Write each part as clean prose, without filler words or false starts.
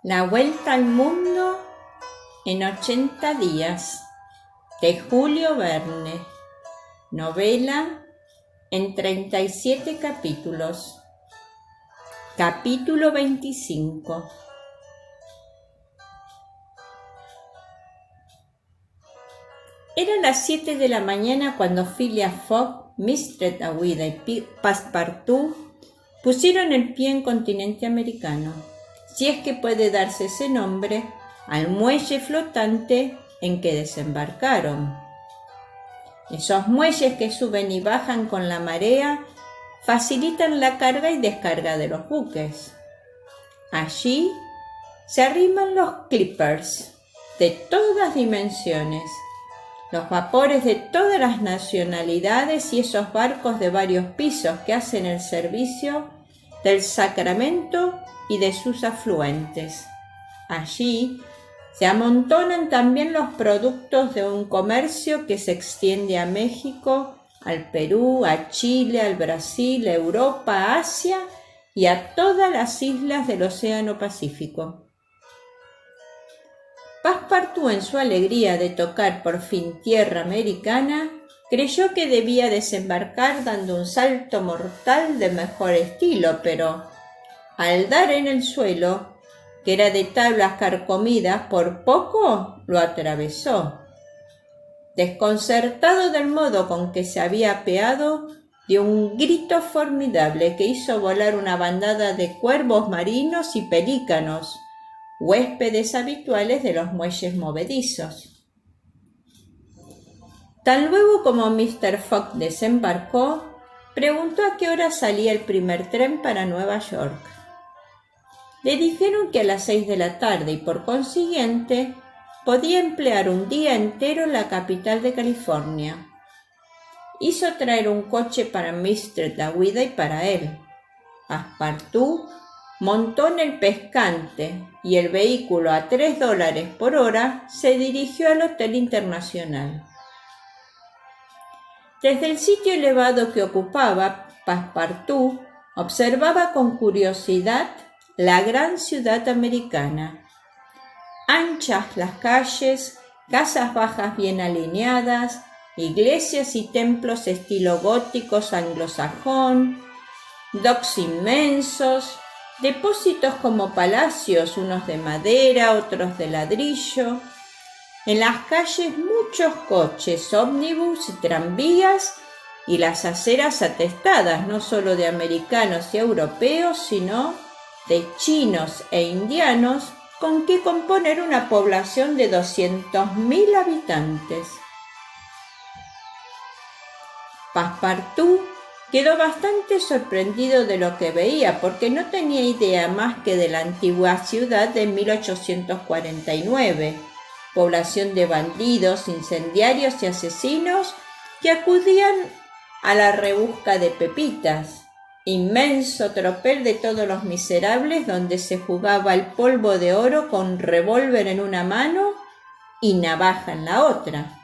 La vuelta al mundo en 80 días, de Julio Verne. Novela en 37 capítulos. Capítulo 25. Eran las 7 de la mañana cuando Phileas Fogg, Mistress Aouida y Passepartout pusieron el pie en continente americano, si es que puede darse ese nombre al muelle flotante en que desembarcaron. Esos muelles que suben y bajan con la marea facilitan la carga y descarga de los buques. Allí se arriman los clippers de todas dimensiones, los vapores de todas las nacionalidades y esos barcos de varios pisos que hacen el servicio del Sacramento y de sus afluentes. Allí se amontonan también los productos de un comercio que se extiende a México, al Perú, a Chile, al Brasil, a Europa, a Asia y a todas las islas del Océano Pacífico. Passepartout, en su alegría de tocar por fin tierra americana, creyó que debía desembarcar dando un salto mortal de mejor estilo, pero al dar en el suelo, que era de tablas carcomidas, por poco lo atravesó. Desconcertado del modo con que se había apeado, dio un grito formidable que hizo volar una bandada de cuervos marinos y pelícanos, huéspedes habituales de los muelles movedizos. Tan luego como Mr. Fogg desembarcó, preguntó a qué hora salía el primer tren para Nueva York. Le dijeron que a las 6 de la tarde y por consiguiente podía emplear un día entero en la capital de California. Hizo traer un coche para Mistress Aouida y para él. Passepartout montó en el pescante y el vehículo a $3 por hora se dirigió al Hotel Internacional. Desde el sitio elevado que ocupaba, Passepartout observaba con curiosidad la gran ciudad americana. Anchas las calles, casas bajas bien alineadas, iglesias y templos estilo góticos anglosajón, docks inmensos, depósitos como palacios, unos de madera, otros de ladrillo. En las calles muchos coches, ómnibus y tranvías, y las aceras atestadas no solo de americanos y europeos, sino de chinos e indianos, con que componer una población de 200.000 habitantes. Passepartout quedó bastante sorprendido de lo que veía, porque no tenía idea más que de la antigua ciudad de 1849, población de bandidos, incendiarios y asesinos que acudían a la rebusca de pepitas. Inmenso tropel de todos los miserables donde se jugaba el polvo de oro con revólver en una mano y navaja en la otra.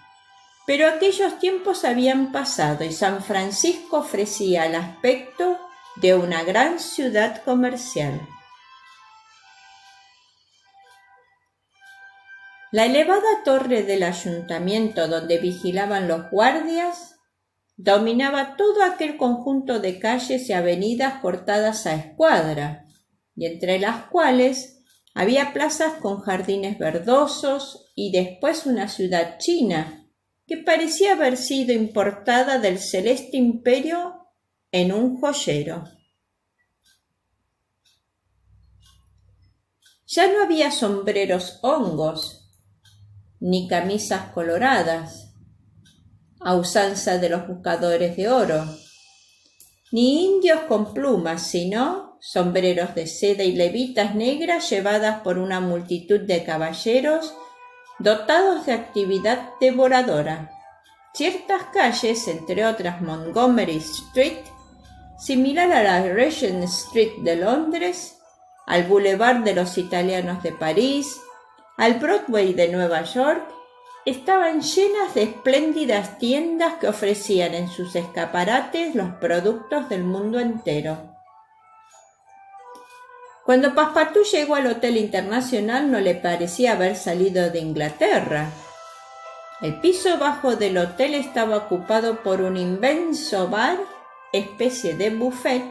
Pero aquellos tiempos habían pasado y San Francisco ofrecía el aspecto de una gran ciudad comercial. La elevada torre del ayuntamiento donde vigilaban los guardias dominaba todo aquel conjunto de calles y avenidas cortadas a escuadra, y entre las cuales había plazas con jardines verdosos y después una ciudad china que parecía haber sido importada del celeste imperio en un joyero. Ya no había sombreros hongos, ni camisas coloradas, a usanza de los buscadores de oro, ni indios con plumas, sino sombreros de seda y levitas negras llevadas por una multitud de caballeros dotados de actividad devoradora. Ciertas calles, entre otras Montgomery Street, similar a la Regent Street de Londres, al Boulevard de los Italianos de París, al Broadway de Nueva York, estaban llenas de espléndidas tiendas que ofrecían en sus escaparates los productos del mundo entero. Cuando Passepartout llegó al Hotel Internacional no le parecía haber salido de Inglaterra. El piso bajo del hotel estaba ocupado por un inmenso bar, especie de buffet,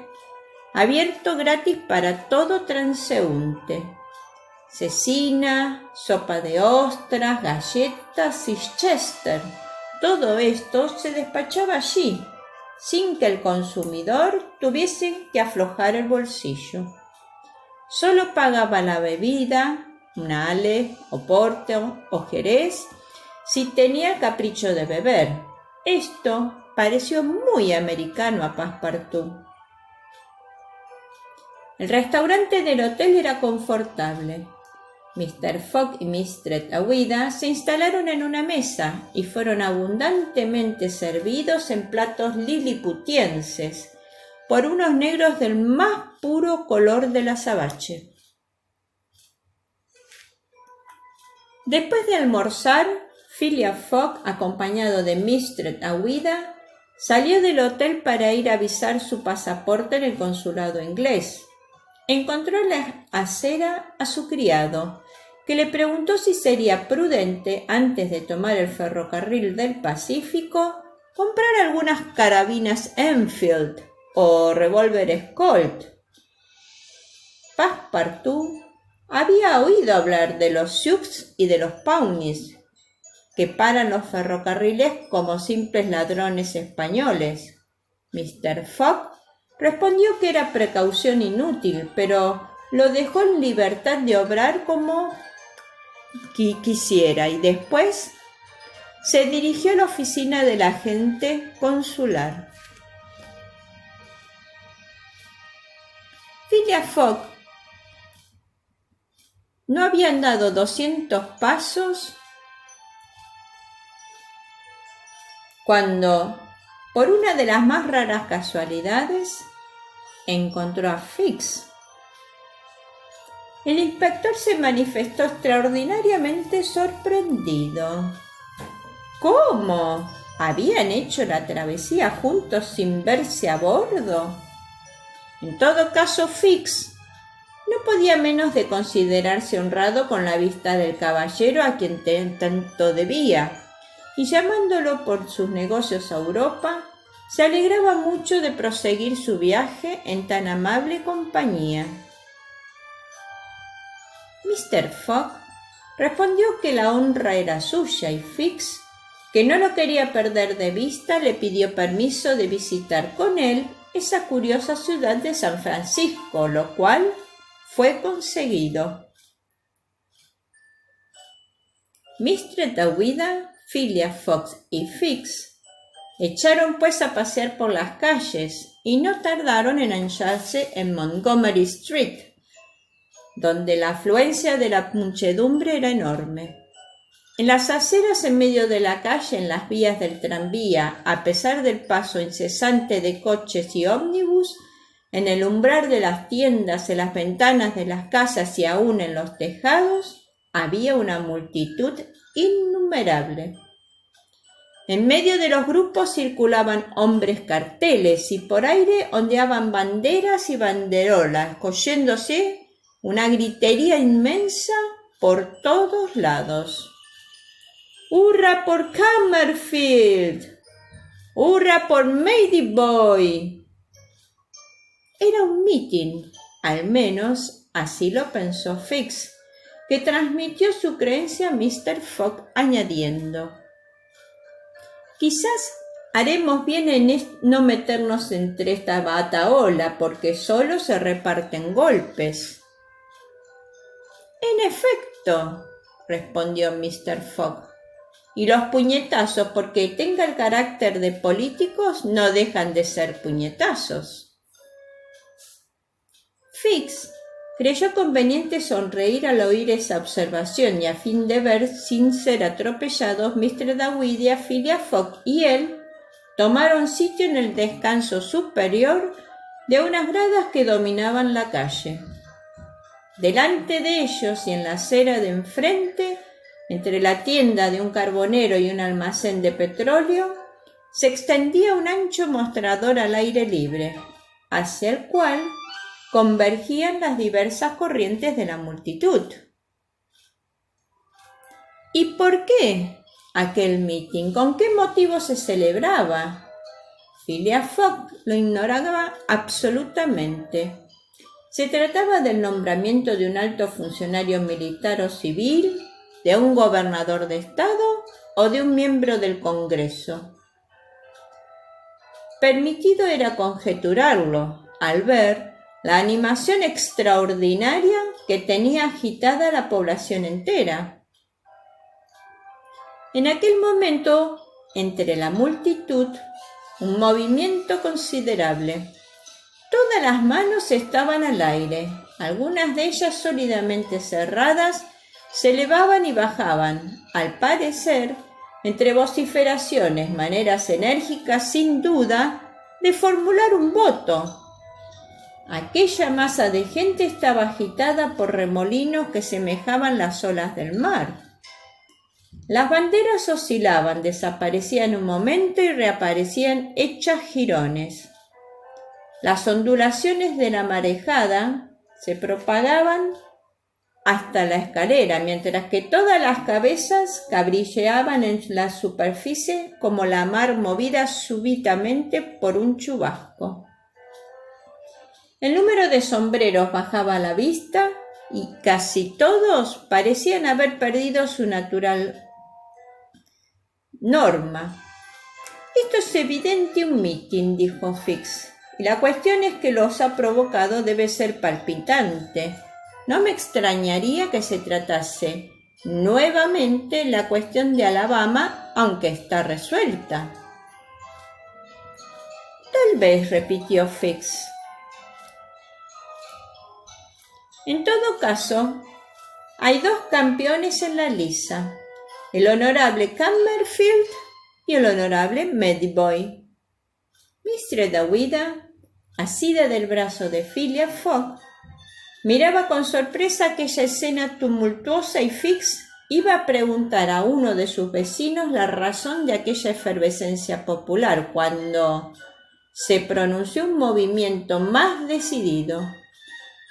abierto gratis para todo transeúnte. Cecina, sopa de ostras, galletas y Chester. Todo esto se despachaba allí, sin que el consumidor tuviese que aflojar el bolsillo. Solo pagaba la bebida, un ale, oporto o jerez, si tenía capricho de beber. Esto pareció muy americano a Passepartout. El restaurante del hotel era confortable. Mr. Fogg y Mistress Aouida se instalaron en una mesa y fueron abundantemente servidos en platos liliputienses por unos negros del más puro color del azabache. Después de almorzar, Phileas Fogg, acompañado de Mistress Aouida, salió del hotel para ir a avisar su pasaporte en el consulado inglés. Encontró en la acera a su criado, que le preguntó si sería prudente, antes de tomar el ferrocarril del Pacífico, comprar algunas carabinas Enfield o revólveres Colt. Passepartout había oído hablar de los Sioux y de los Pawnees, que paran los ferrocarriles como simples ladrones españoles. Mr. Fogg respondió que era precaución inútil, pero lo dejó en libertad de obrar como quisiera y después se dirigió a la oficina del agente consular. Phileas Fogg no había andado 200 pasos cuando, por una de las más raras casualidades, encontró a Fix. El inspector se manifestó extraordinariamente sorprendido. ¿Cómo? ¿Habían hecho la travesía juntos sin verse a bordo? En todo caso, Fix no podía menos de considerarse honrado con la vista del caballero a quien tanto debía, y llamándolo por sus negocios a Europa, se alegraba mucho de proseguir su viaje en tan amable compañía. Mr. Fogg respondió que la honra era suya y Fix, que no lo quería perder de vista, le pidió permiso de visitar con él esa curiosa ciudad de San Francisco, lo cual fue conseguido. Mistress Aouida, Phileas Fogg y Fix echaron pues a pasear por las calles y no tardaron en hallarse en Montgomery Street, donde la afluencia de la muchedumbre era enorme. En las aceras en medio de la calle, en las vías del tranvía, a pesar del paso incesante de coches y ómnibus, en el umbral de las tiendas, en las ventanas de las casas y aún en los tejados, había una multitud innumerable. En medio de los grupos circulaban hombres carteles y por aire ondeaban banderas y banderolas, oyéndose una gritería inmensa por todos lados. ¡Hurra por Cammerfield! ¡Hurra por Madyboy! Era un mitin, al menos así lo pensó Fix, que transmitió su creencia a Mr. Fogg añadiendo: quizás haremos bien en no meternos entre esta batahola, porque solo se reparten golpes. En efecto, respondió Mr. Fogg, y los puñetazos, porque tenga el carácter de políticos, no dejan de ser puñetazos. Fix creyó conveniente sonreír al oír esa observación y a fin de ver sin ser atropellados, Mistress Aouida, Phileas Fogg y él tomaron sitio en el descanso superior de unas gradas que dominaban la calle. Delante de ellos y en la acera de enfrente, entre la tienda de un carbonero y un almacén de petróleo, se extendía un ancho mostrador al aire libre, hacia el cual convergían las diversas corrientes de la multitud. ¿Y por qué aquel mitin? ¿Con qué motivo se celebraba? Phileas Fogg lo ignoraba absolutamente. Se trataba del nombramiento de un alto funcionario militar o civil, de un gobernador de estado o de un miembro del Congreso. Permitido era conjeturarlo al ver la animación extraordinaria que tenía agitada la población entera. En aquel momento, entre la multitud, un movimiento considerable. Todas las manos estaban al aire, algunas de ellas sólidamente cerradas, se elevaban y bajaban, al parecer, entre vociferaciones, maneras enérgicas, sin duda, de formular un voto. Aquella masa de gente estaba agitada por remolinos que semejaban las olas del mar. Las banderas oscilaban, desaparecían un momento y reaparecían hechas jirones. Las ondulaciones de la marejada se propagaban hasta la escalera, mientras que todas las cabezas cabrilleaban en la superficie como la mar movida súbitamente por un chubasco. El número de sombreros bajaba a la vista y casi todos parecían haber perdido su natural norma. Esto es evidente un mitin, dijo Fix, y la cuestión es que los ha provocado debe ser palpitante. No me extrañaría que se tratase nuevamente la cuestión de Alabama, aunque está resuelta. Tal vez, repitió Fix. En todo caso, hay dos campeones en la liza, el honorable Cumberfield y el honorable Medboy. Mistress Aouida, asida del brazo de Phileas Fogg, miraba con sorpresa aquella escena tumultuosa y Fix iba a preguntar a uno de sus vecinos la razón de aquella efervescencia popular cuando se pronunció un movimiento más decidido.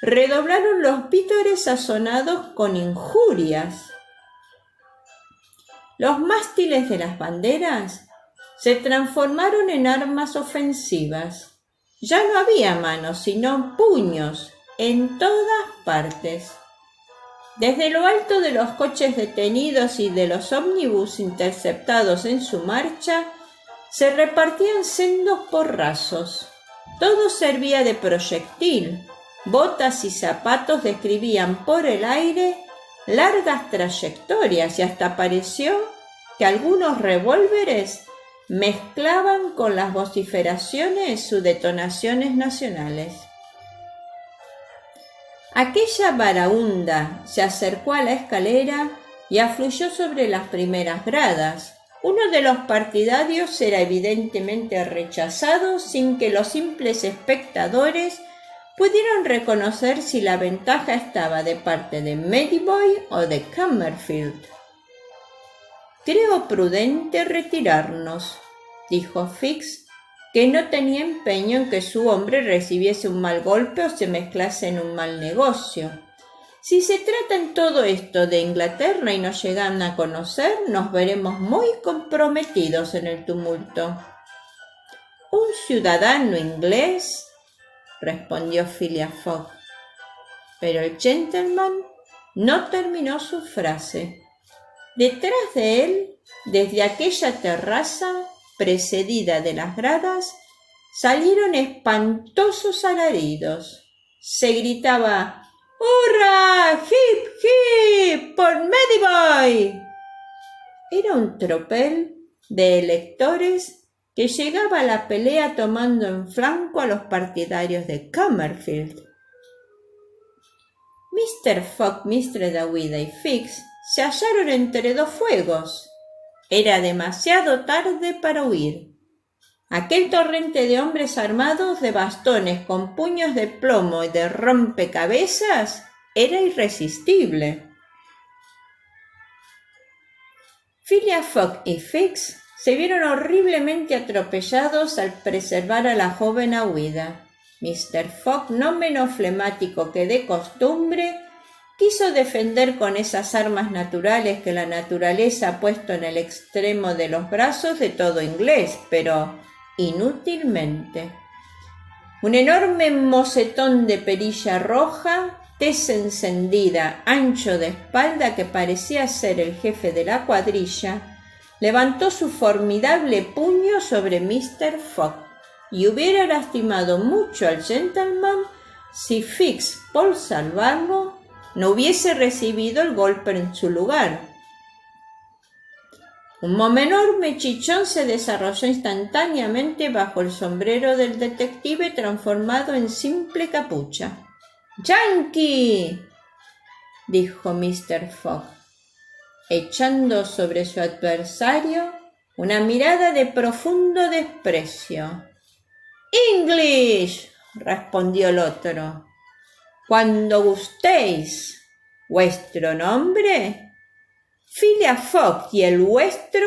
Redoblaron los vítores sazonados con injurias. Los mástiles de las banderas se transformaron en armas ofensivas. Ya no había manos, sino puños en todas partes. Desde lo alto de los coches detenidos y de los ómnibus interceptados en su marcha, se repartían sendos porrazos. Todo servía de proyectil. Botas y zapatos describían por el aire largas trayectorias y hasta pareció que algunos revólveres mezclaban con las vociferaciones sus detonaciones nacionales. Aquella baraúnda se acercó a la escalera y afluyó sobre las primeras gradas. Uno de los partidarios era evidentemente rechazado sin que los simples espectadores pudieron reconocer si la ventaja estaba de parte de Medboy o de Cumberfield. «Creo prudente retirarnos», dijo Fix, que no tenía empeño en que su hombre recibiese un mal golpe o se mezclase en un mal negocio. «Si se trata en todo esto de Inglaterra y nos llegan a conocer, nos veremos muy comprometidos en el tumulto». «Un ciudadano inglés», respondió Phileas Fogg. Pero el gentleman no terminó su frase. Detrás de él, desde aquella terraza precedida de las gradas, salieron espantosos alaridos. Se gritaba «¡Hurra! ¡Hip, hip! ¡Por Medboy!». Era un tropel de electores que llegaba a la pelea tomando en flanco a los partidarios de Cumberfield. Mr. Fogg, Mistress Aouida y Fix se hallaron entre dos fuegos. Era demasiado tarde para huir. Aquel torrente de hombres armados de bastones con puños de plomo y de rompecabezas era irresistible. Phileas Fogg y Fix se vieron horriblemente atropellados al preservar a la joven Aouida. Mr. Fogg, no menos flemático que de costumbre, quiso defender con esas armas naturales que la naturaleza ha puesto en el extremo de los brazos de todo inglés, pero inútilmente. Un enorme mocetón de perilla roja, tez encendida, ancho de espalda, que parecía ser el jefe de la cuadrilla, levantó su formidable puño sobre Mr. Fogg y hubiera lastimado mucho al gentleman si Fix, por salvarlo, no hubiese recibido el golpe en su lugar. Un enorme chichón se desarrolló instantáneamente bajo el sombrero del detective transformado en simple capucha. —¡Yankee! —dijo Mr. Fogg, echando sobre su adversario una mirada de profundo desprecio. —English —respondió el otro—, cuando gustéis. ¿Vuestro nombre? —Phileas Fogg. —¿Y el vuestro?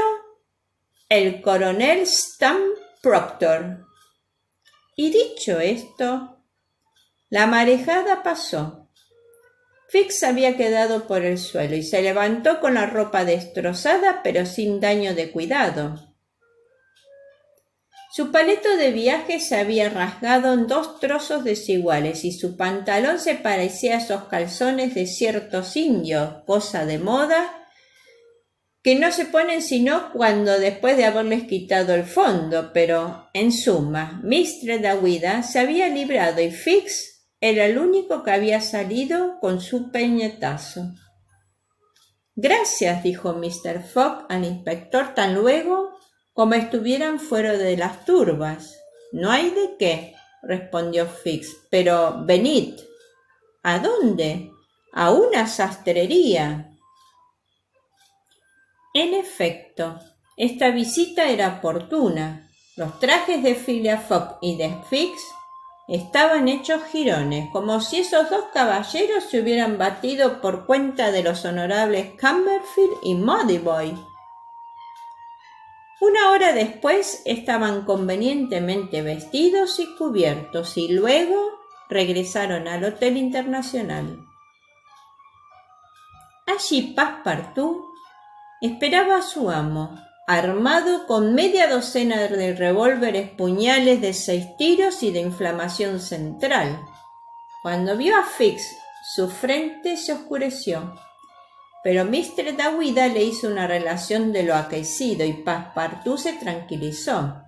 —El coronel Stamp Proctor. Y dicho esto, la marejada pasó. Fix había quedado por el suelo y se levantó con la ropa destrozada, pero sin daño de cuidado. Su paleto de viaje se había rasgado en 2 trozos desiguales y su pantalón se parecía a esos calzones de ciertos indios, cosa de moda, que no se ponen sino cuando después de haberles quitado el fondo, pero, en suma, Mistress Aouida se había librado y Fix era el único que había salido con su peñetazo. —Gracias —dijo Mr. Fogg al inspector tan luego como estuvieran fuera de las turbas. —No hay de qué —respondió Fix—, pero venid. —¿A dónde? —A una sastrería. En efecto, esta visita era oportuna. Los trajes de Phileas Fogg y de Fix estaban hechos jirones, como si esos 2 caballeros se hubieran batido por cuenta de los honorables Cumberfield y Muddyboy. Una hora después estaban convenientemente vestidos y cubiertos y luego regresaron al Hotel Internacional. Allí Passepartout esperaba a su amo, armado con media docena de revólveres puñales de 6 tiros y de inflamación central. Cuando vio a Fix, su frente se oscureció, pero Mistress Aouida le hizo una relación de lo acaecido y Passepartout se tranquilizó.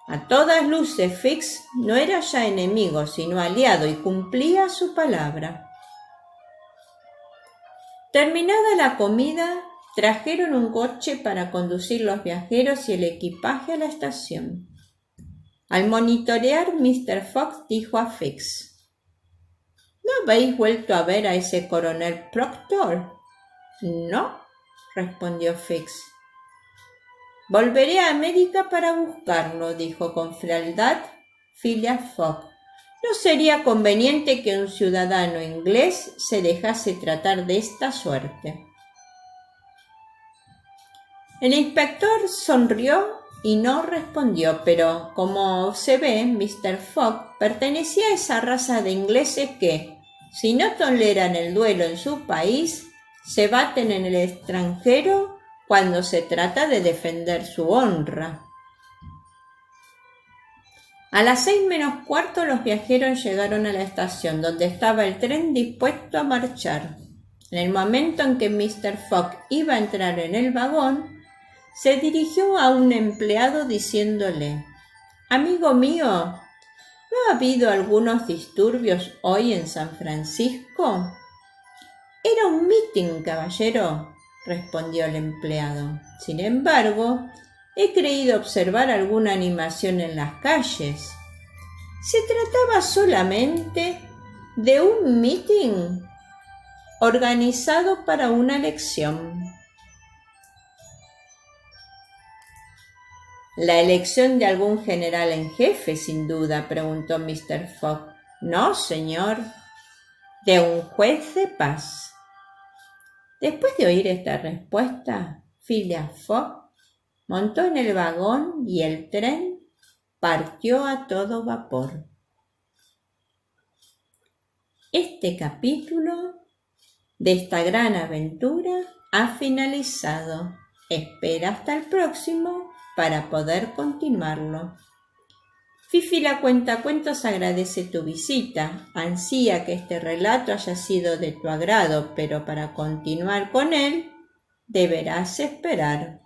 A todas luces Fix no era ya enemigo, sino aliado, y cumplía su palabra. Terminada la comida, trajeron un coche para conducir los viajeros y el equipaje a la estación. Al monitorear, Mr. Fogg dijo a Fix: —¿No habéis vuelto a ver a ese coronel Proctor? —No —respondió Fix—. Volveré a América para buscarlo —dijo con frialdad Phileas Fogg—. No sería conveniente que un ciudadano inglés se dejase tratar de esta suerte. El inspector sonrió y no respondió, pero, como se ve, Mr. Fogg pertenecía a esa raza de ingleses que, si no toleran el duelo en su país, se baten en el extranjero cuando se trata de defender su honra. A las 6:15 los viajeros llegaron a la estación, donde estaba el tren dispuesto a marchar. En el momento en que Mr. Fogg iba a entrar en el vagón, se dirigió a un empleado diciéndole: —Amigo mío, ¿no ha habido algunos disturbios hoy en San Francisco? —Era un mitin, caballero —respondió el empleado—. Sin embargo, he creído observar alguna animación en las calles. Se trataba solamente de un mitin organizado para una elección. —¿La elección de algún general en jefe, sin duda? —preguntó Mr. Fogg. —No, señor, de un juez de paz. Después de oír esta respuesta, Phileas Fogg montó en el vagón y el tren partió a todo vapor. Este capítulo de esta gran aventura ha finalizado. Espera hasta el próximo para poder continuarlo. Fifi la Cuentacuentos agradece tu visita. Ansía que este relato haya sido de tu agrado, pero para continuar con él deberás esperar.